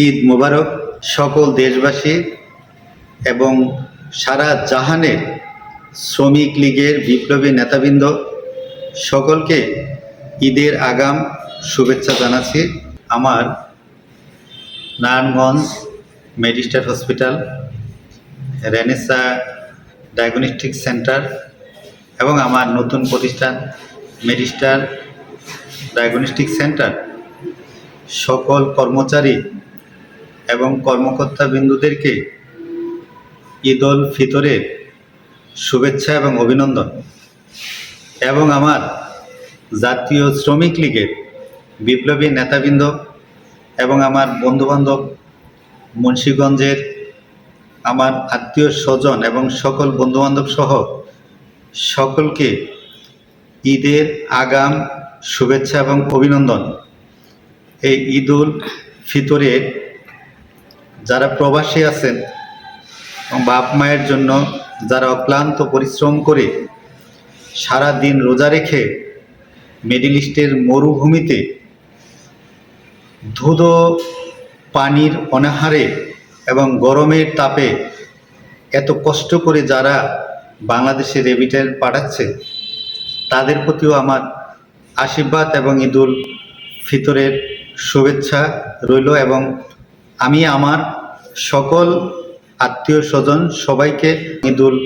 ঈদ মোবারক সকল দেশবাসী এবং সারা জাহানের শ্রমিক লীগের বিপ্লবী নেতাবৃন্দ সকলকে ঈদের আগাম শুভেচ্ছা জানাচ্ছি। আমার Narayanganj Medistar hospital, Renaissance diagnostic centre এবং আমার নতুন প্রতিষ্ঠান মেডিস্টার ডায়াগনস্টিক সেন্টার সকল কর্মচারী এবং কর্মকর্তাবৃন্দদেরকে ঈদ উল ফিতরের শুভেচ্ছা এবং অভিনন্দন। এবং আমার জাতীয় শ্রমিক লীগের বিপ্লবী নেতাবৃন্দ এবং আমার বন্ধুবান্ধব, মুন্সিগঞ্জের আমার আত্মীয় স্বজন এবং সকল বন্ধুবান্ধব সহ সকলকে ঈদের আগাম শুভেচ্ছা এবং অভিনন্দন। এই ঈদ উল ফিতরে যারা প্রবাসী আছেন এবং বাপ মায়ের জন্য যারা অক্লান্ত পরিশ্রম করে সারা দিন রোজা রেখে মিডল ইস্টের মরুভূমিতে ধুধো পানির অনাহারে এবং গরমের তাপে এত কষ্ট করে যারা বাংলাদেশে রেমিটেন্স পাঠাচ্ছে, তাদের প্রতিও আমার আশীর্বাদ এবং ঈদ উল ফিতরের শুভেচ্ছা রইল। এবং আমি আমার সকল আত্মীয় স্বজন সবাইকে ঈদ উল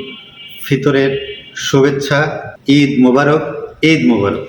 ফিতরের শুভেচ্ছা। ঈদ মোবারক, ঈদ মোবারক।